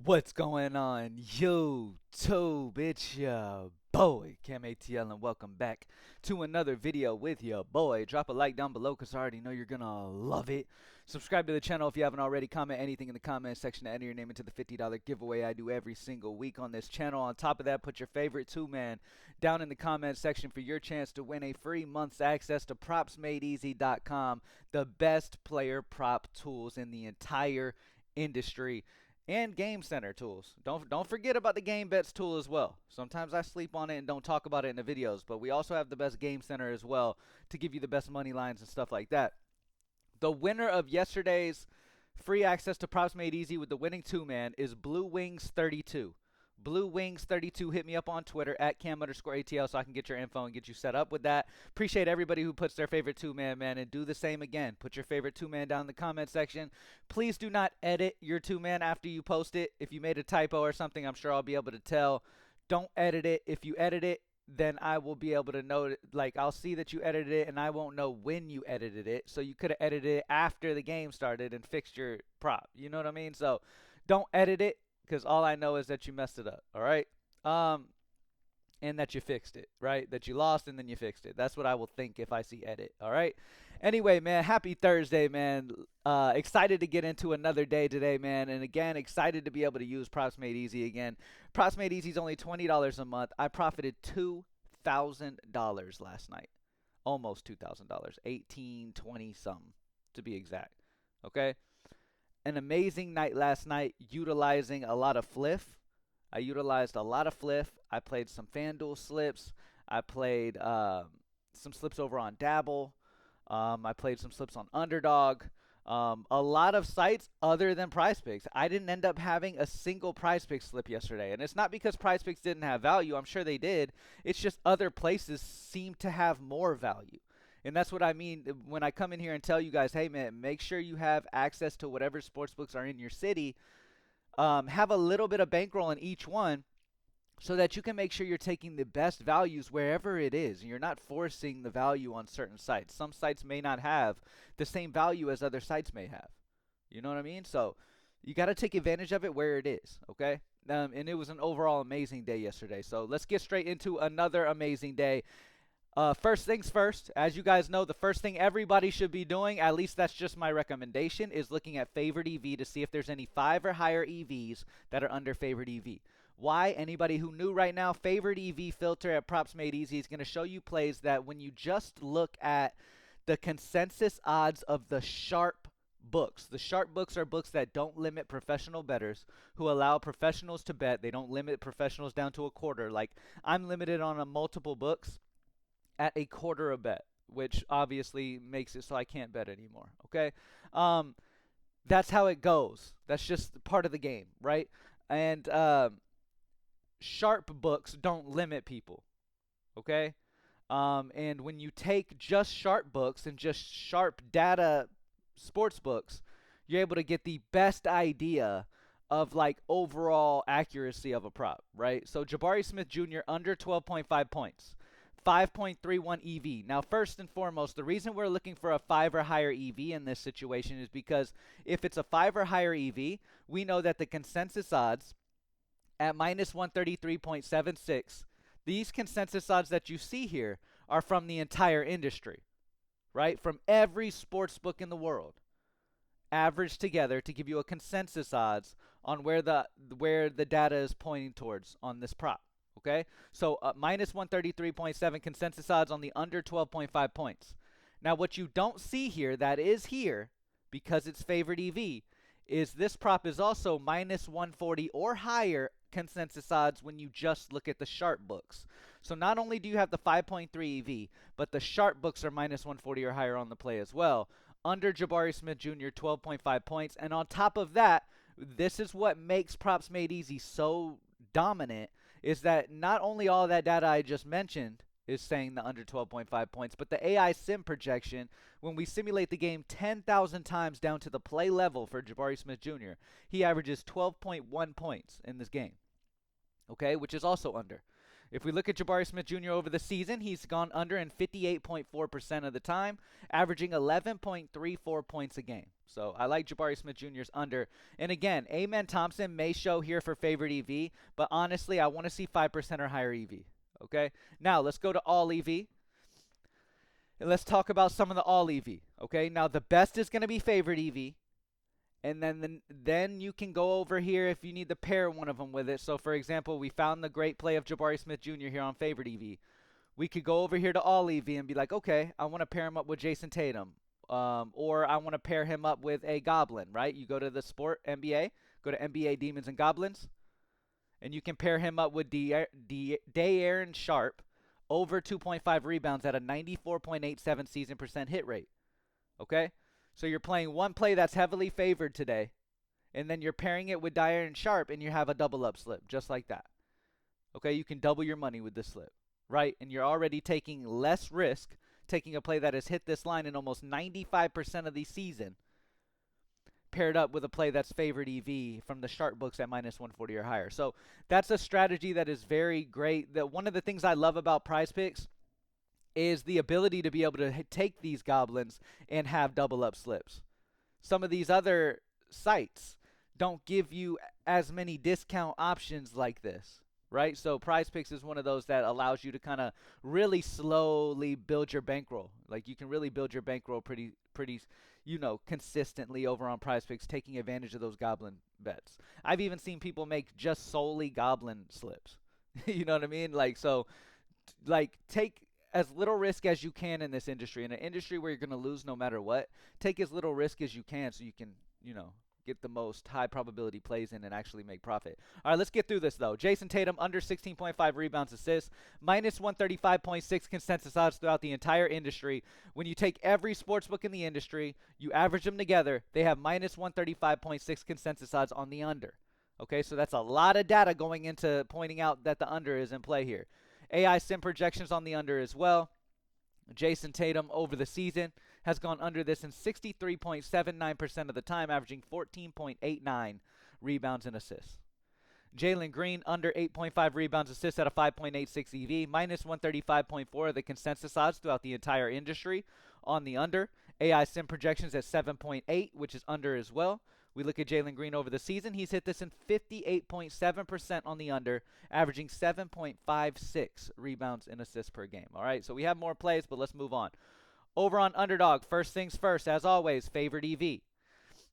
What's going on, YouTube? It's your boy, Cam ATL, and welcome back to another video with your boy. Drop a like down below because I already know you're going to love it. Subscribe to the channel if you haven't already. Comment anything in the comment section to enter your name into the $50 giveaway I do every single week on this channel. On top of that, put your favorite two-man down in the comment section for your chance to win a free month's access to PropsMadeEasy.com, the best player prop tools in the entire industry, and Game Center tools. Don't forget about the Game Bets tool as well. Sometimes I sleep on it and don't talk about it in the videos, but we also have the best Game Center as well to give you the best money lines and stuff like that. The winner of yesterday's free access to Props Made Easy with the winning two-man is Blue Wings 32. Blue Wings 32, hit me up on Twitter at Cam_ATL so I can get your info and get you set up with that. Appreciate everybody who puts their favorite two-man, man, and do the same again. Put your favorite two-man down in the comment section. Please do not edit your two-man after you post it. If you made a typo or something, I'm sure I'll be able to tell. Don't edit it. If you edit it, then I will be able to know, like, I'll see that you edited it and I won't know when you edited it. So you could have edited it after the game started and fixed your prop. You know what I mean? So don't edit it, because all I know is that you messed it up, all right? And that you fixed it, right? That you lost and then you fixed it. That's what I will think if I see edit, all right? Anyway, man, happy Thursday, man. Excited to get into another day today, man. And again, excited to be able to use Props Made Easy again. Props Made Easy is only $20 a month. I profited $2,000 last night. Almost $2,000. 1820 something to be exact, okay? An amazing night last night utilizing a lot of fliff. I utilized a lot of fliff. I played some FanDuel slips. I played some slips over on Dabble. I played some slips on Underdog. A lot of sites other than PrizePicks. I didn't end up having a single PrizePicks slip yesterday. And it's not because PrizePicks didn't have value. I'm sure they did. It's just other places seem to have more value. And that's what I mean when I come in here and tell you guys, hey, man, make sure you have access to whatever sports books are in your city. Have a little bit of bankroll in each one so that you can make sure you're taking the best values wherever it is. And you're not forcing the value on certain sites. Some sites may not have the same value as other sites may have. You know what I mean? So you got to take advantage of it where it is, okay? And it was an overall amazing day yesterday. So let's get straight into another amazing day. First things first, as you guys know, the first thing everybody should be doing, at least that's just my recommendation, is looking at favored EV to see if there's any 5 or higher EVs that are under favored EV. Why? Anybody who knew right now, favored EV filter at Props Made Easy is going to show you plays that when you just look at the consensus odds of the sharp books. The sharp books are books that don't limit professional bettors, who allow professionals to bet. They don't limit professionals down to a quarter. Like, I'm limited on a multiple books at a quarter a bet, which obviously makes it so I can't bet anymore, okay? That's how it goes. That's just part of the game, right? And sharp books don't limit people, okay? And when you take just sharp books and just sharp data sports books, you're able to get the best idea of, like, overall accuracy of a prop, right? So Jabari Smith Jr. under 12.5 points. 5.31 EV. Now, first and foremost, the reason we're looking for a 5 or higher EV in this situation is because if it's a 5 or higher EV, we know that the consensus odds at minus 133.76, these consensus odds that you see here are from the entire industry, right? From every sports book in the world, averaged together to give you a consensus odds on where the data is pointing towards on this prop. Okay, so minus 133.7 consensus odds on the under 12.5 points. Now, what you don't see here, that is here, because it's favored EV, is this prop is also minus 140 or higher consensus odds when you just look at the sharp books. So not only do you have the 5.3 EV, but the sharp books are minus 140 or higher on the play as well. Under Jabari Smith Jr., 12.5 points. And on top of that, this is what makes Props Made Easy so dominant, is that not only all that data I just mentioned is saying the under 12.5 points, but the AI sim projection, when we simulate the game 10,000 times down to the play level for Jabari Smith Jr., he averages 12.1 points in this game, okay, which is also under. If we look at Jabari Smith Jr. over the season, he's gone under in 58.4% of the time, averaging 11.34 points a game. So I like Jabari Smith Jr.'s under. And again, Amen Thompson may show here for favorite EV, but honestly, I want to see 5% or higher EV. Okay? Now, let's go to all EV. And let's talk about some of the all EV. Okay? Now, the best is going to be favorite EV. And then you can go over here if you need to pair one of them with it. So, for example, we found the great play of Jabari Smith Jr. here on favorite EV. We could go over here to all EV and be like, okay, I want to pair him up with Jason Tatum. Or I want to pair him up with a Goblin, right? You go to the sport, NBA, go to NBA Demons and Goblins, and you can pair him up with De'Aaron Sharp over 2.5 rebounds at a 94.87 season percent hit rate. Okay? So you're playing one play that's heavily favored today, and then you're pairing it with De'Aaron Sharp, and you have a double up slip, just like that. Okay, you can double your money with this slip, right? And you're already taking less risk, taking a play that has hit this line in almost 95% of the season, paired up with a play that's favored EV from the Sharp books at minus 140 or higher. So that's a strategy that is very great. One of the things I love about PrizePicks is the ability to be able to take these goblins and have double up slips. Some of these other sites don't give you as many discount options like this, right? So PrizePicks is one of those that allows you to kind of really slowly build your bankroll. Like you can really build your bankroll pretty consistently over on PrizePicks, taking advantage of those goblin bets. I've even seen people make just solely goblin slips. You know what I mean? Take as little risk as you can in this industry. In an industry where you're going to lose no matter what, take as little risk as you can so you can, get the most high probability plays in and actually make profit. All right, let's get through this, though. Jason Tatum, under 16.5 rebounds, assists, minus 135.6 consensus odds throughout the entire industry. When you take every sportsbook in the industry, you average them together, they have minus 135.6 consensus odds on the under. Okay, so that's a lot of data going into pointing out that the under is in play here. AI sim projections on the under as well. Jason Tatum over the season has gone under this in 63.79% of the time, averaging 14.89 rebounds and assists. Jalen Green under 8.5 rebounds, assists at a 5.86 EV, minus 135.4 of the consensus odds throughout the entire industry on the under. AI sim projections at 7.8, which is under as well. We look at Jalen Green over the season. He's hit this in 58.7% on the under, averaging 7.56 rebounds and assists per game. All right, so we have more plays, but let's move on. Over on Underdog, first things first, as always, favorite EV.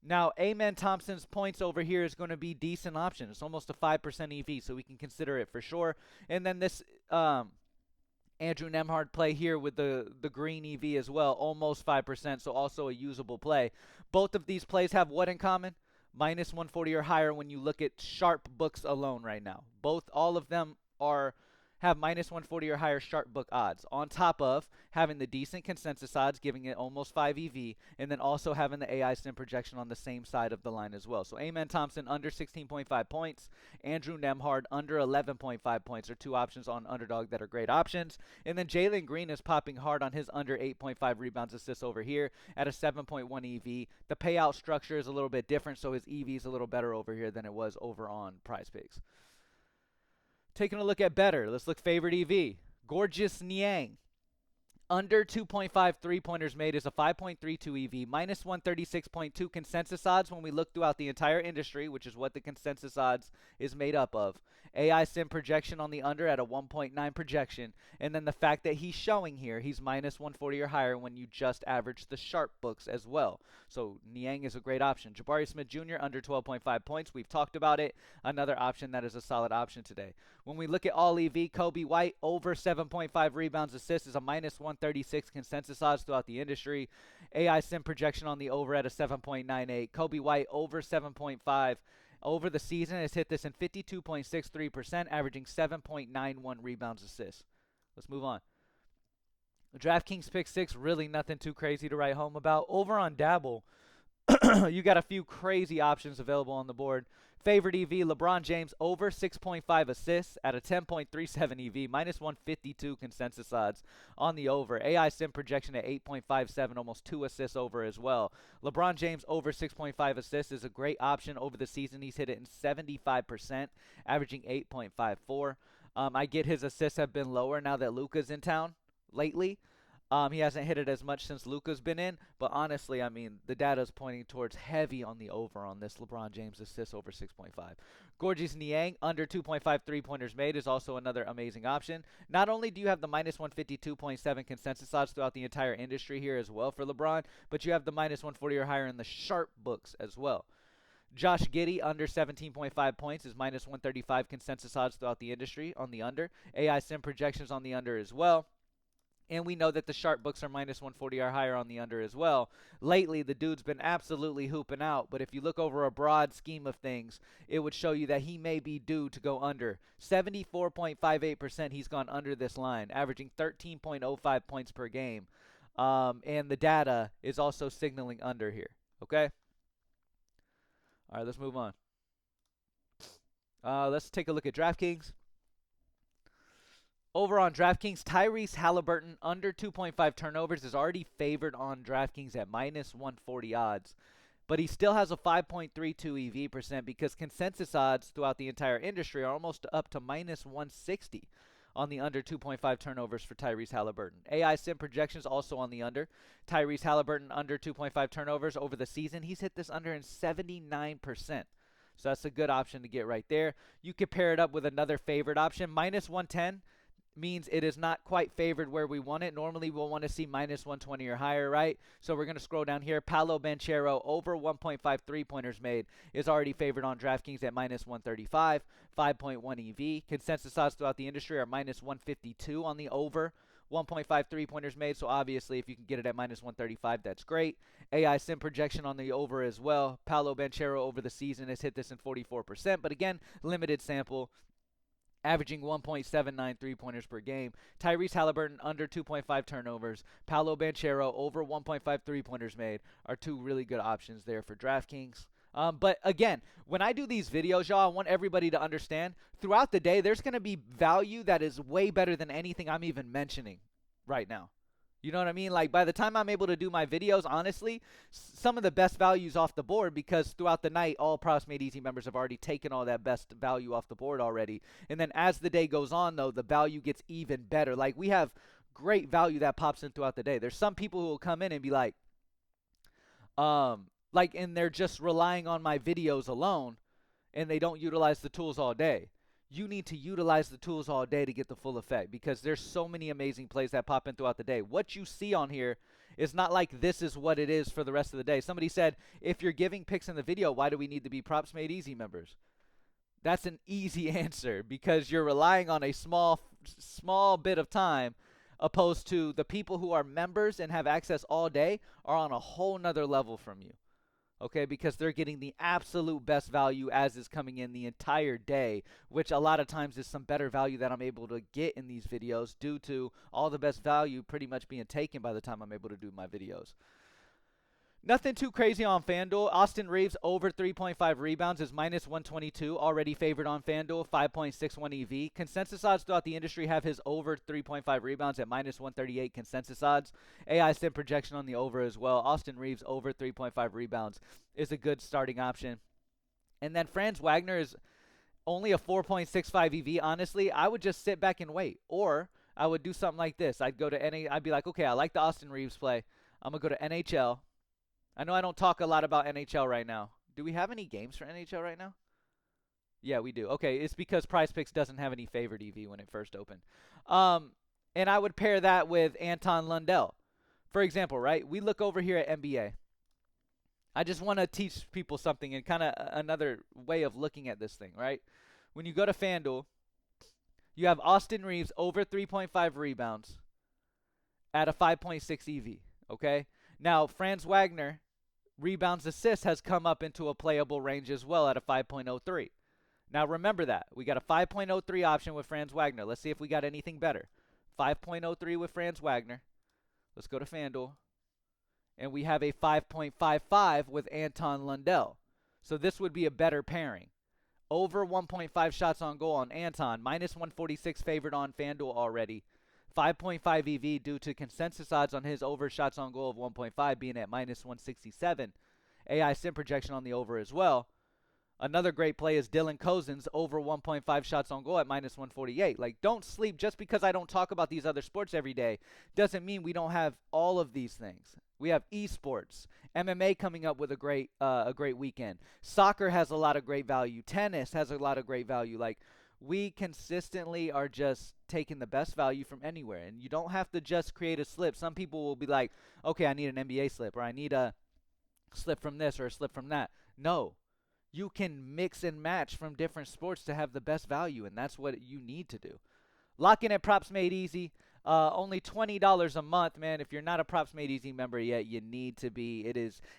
Now, Amen Thompson's points over here is going to be decent option. It's almost a 5% EV, so we can consider it for sure. And then this Andrew Nembhard play here with the green EV as well, almost 5%, so also a usable play. Both of these plays have what in common? Minus 140 or higher when you look at Sharp books alone right now. All of them have minus 140 or higher Sharp book odds, on top of having the decent consensus odds, giving it almost 5 EV, and then also having the AI sim projection on the same side of the line as well. So Amen Thompson under 16.5 points, Andrew Nembhard under 11.5 points are two options on Underdog that are great options. And then Jalen Green is popping hard on his under 8.5 rebounds assists over here at a 7.1 EV. The payout structure is a little bit different, so his EV is a little better over here than it was over on PrizePicks. Taking a look at Betr, let's look favorite EV. Gorgeous Niang. Under 2.5 three-pointers made is a 5.32 EV, minus 136.2 consensus odds when we look throughout the entire industry, which is what the consensus odds is made up of. AI sim projection on the under at a 1.9 projection, and then the fact that he's showing here, he's minus 140 or higher when you just average the Sharp books as well. So Niang is a great option. Jabari Smith Jr. under 12.5 points. We've talked about it. Another option that is a solid option today. When we look at all EV, Kobe White over 7.5 rebounds assists is a minus 136 consensus odds throughout the industry. AI sim projection on the over at a 7.98. Kobe White over 7.5. Over the season has hit this in 52.63%, averaging 7.91 rebounds assists. Let's move on. DraftKings Pick 6, really nothing too crazy to write home about. Over on Dabble, you got a few crazy options available on the board. Favorite EV, LeBron James over 6.5 assists at a 10.37 EV, minus 152 consensus odds on the over. AI sim projection at 8.57, almost 2 assists over as well. LeBron James over 6.5 assists is a great option over the season. He's hit it in 75%, averaging 8.54. I get his assists have been lower now that Luka's in town lately. He hasn't hit it as much since Luka's been in, but honestly, I mean, the data is pointing towards heavy on the over on this LeBron James assist over 6.5. Gorgeous Niang, under 2.5 three-pointers made is also another amazing option. Not only do you have the minus 152.7 consensus odds throughout the entire industry here as well for LeBron, but you have the minus 140 or higher in the sharp books as well. Josh Giddey, under 17.5 points, is minus 135 consensus odds throughout the industry on the under. AI sim projections on the under as well. And we know that the sharp books are minus 140 or higher on the under as well. Lately, the dude's been absolutely hooping out, but if you look over a broad scheme of things, it would show you that he may be due to go under. 74.58% he's gone under this line, averaging 13.05 points per game. And the data is also signaling under here, okay? All right, let's move on. Let's take a look at DraftKings. Over on DraftKings, Tyrese Halliburton, under 2.5 turnovers, is already favored on DraftKings at minus 140 odds. But he still has a 5.32 EV percent because consensus odds throughout the entire industry are almost up to minus 160 on the under 2.5 turnovers for Tyrese Halliburton. AI sim projections also on the under. Tyrese Halliburton, under 2.5 turnovers over the season. He's hit this under in 79%. So that's a good option to get right there. You could pair it up with another favorite option. Minus 110 means it is not quite favored where we want it. Normally we'll want to see minus 120 or higher, right? So we're going to scroll down here. Paolo Banchero, over 1.5 three-pointers made, is already favored on DraftKings at minus 135, 5.1 EV. Consensus odds throughout the industry are minus 152 on the over 1.5 three-pointers made. So obviously if you can get it at minus 135, that's great. AI sim projection on the over as well. Paolo Banchero over the season has hit this in 44%, but again, limited sample, averaging 1.79 three-pointers per game. Tyrese Halliburton, under 2.5 turnovers. Paolo Banchero, over 1.5 three-pointers made, are two really good options there for DraftKings. But again, when I do these videos, y'all, I want everybody to understand, throughout the day, there's going to be value that is way better than anything I'm even mentioning right now. You know what I mean? Like, by the time I'm able to do my videos, honestly, some of the best values off the board, because throughout the night, all Props Made Easy members have already taken all that best value off the board already. And then as the day goes on, though, the value gets even better. Like, we have great value that pops in throughout the day. There's some people who will come in and be like, and they're just relying on my videos alone, and they don't utilize the tools all day. You need to utilize the tools all day to get the full effect, because there's so many amazing plays that pop in throughout the day. What you see on here is not like this is what it is for the rest of the day. Somebody said, if you're giving picks in the video, why do we need to be Props Made Easy members? That's an easy answer, because you're relying on a small bit of time, opposed to the people who are members and have access all day are on a whole nother level from you. Okay, because they're getting the absolute best value as is coming in the entire day, which a lot of times is some better value that I'm able to get in these videos due to all the best value pretty much being taken by the time I'm able to do my videos. Nothing too crazy on FanDuel. Austin Reeves, over 3.5 rebounds, is minus 122, already favored on FanDuel, 5.61 EV. Consensus odds throughout the industry have his over 3.5 rebounds at minus 138 consensus odds. AI sim projection on the over as well. Austin Reeves, over 3.5 rebounds, is a good starting option. And then Franz Wagner is only a 4.65 EV. Honestly, I would just sit back and wait. Or I would do something like this. I'd go to I'd be like, okay, I like the Austin Reeves play. I'm going to go to NHL. I know I don't talk a lot about NHL right now. Do we have any games for NHL right now? Yeah, we do. Okay, it's because PrizePicks doesn't have any favored EV when it first opened. And I would pair that with Anton Lundell. For example, right? We look over here at NBA. I just want to teach people something and kind of another way of looking at this thing, right? When you go to FanDuel, you have Austin Reeves, over 3.5 rebounds at a 5.6 EV, okay? Now, Franz Wagner, rebounds assists, has come up into a playable range as well at a 5.03. Now remember that. We got a 5.03 option with Franz Wagner. Let's see if we got anything better. 5.03 with Franz Wagner. Let's go to FanDuel. And we have a 5.55 with Anton Lundell. So this would be a better pairing. Over 1.5 shots on goal on Anton. Minus 146 favored on FanDuel already. 5.5 EV due to consensus odds on his over shots on goal of 1.5 being at minus 167. AI sim projection on the over as well. Another great play is Dylan Cousins over 1.5 shots on goal at -148. Like, don't sleep. Just because I don't talk about these other sports every day doesn't mean we don't have all of these things. We have esports, MMA coming up with a great weekend. Soccer has a lot of great value. Tennis has a lot of great value. Like, we consistently are just taking the best value from anywhere, and you don't have to just create a slip. Some people will be like, okay, I need an NBA slip, or I need a slip from this or a slip from that. No, you can mix and match from different sports to have the best value, and that's what you need to do. Lock in at Props Made Easy. Only $20 a month, man. If you're not a Props Made Easy member yet, you need to be.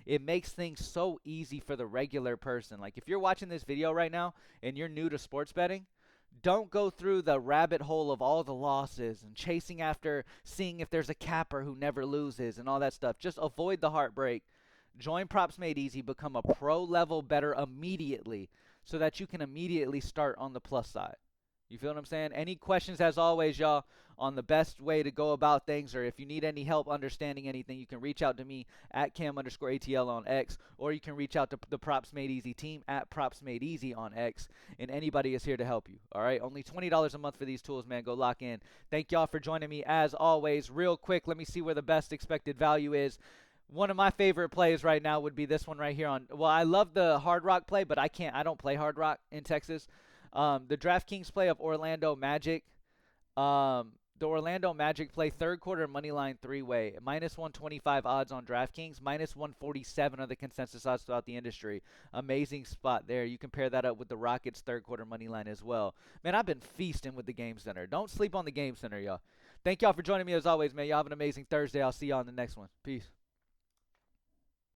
It makes things so easy for the regular person. Like, if you're watching this video right now and you're new to sports betting, don't go through the rabbit hole of all the losses and chasing after seeing if there's a capper who never loses and all that stuff. Just avoid the heartbreak. Join Props Made Easy, become a pro level bettor immediately so that you can immediately start on the plus side. You feel what I'm saying? Any questions, as always, y'all, on the best way to go about things, or if you need any help understanding anything, you can reach out to me at Cam_ATL on X, or you can reach out to the Props Made Easy team at Props Made Easy on X, and anybody is here to help you. All right? Only $20 a month for these tools, man. Go lock in. Thank y'all for joining me, as always. Real quick, let me see where the best expected value is. One of my favorite plays right now would be this one right here on. Well, I love the Hard Rock play, but I don't play Hard Rock in Texas. The DraftKings play of Orlando Magic. The Orlando Magic play third quarter money line three-way. -125 odds on DraftKings. -147 are the consensus odds throughout the industry. Amazing spot there. You can pair that up with the Rockets third quarter money line as well. Man, I've been feasting with the Game Center. Don't sleep on the Game Center, y'all. Thank y'all for joining me as always, man. Y'all have an amazing Thursday. I'll see y'all on the next one. Peace.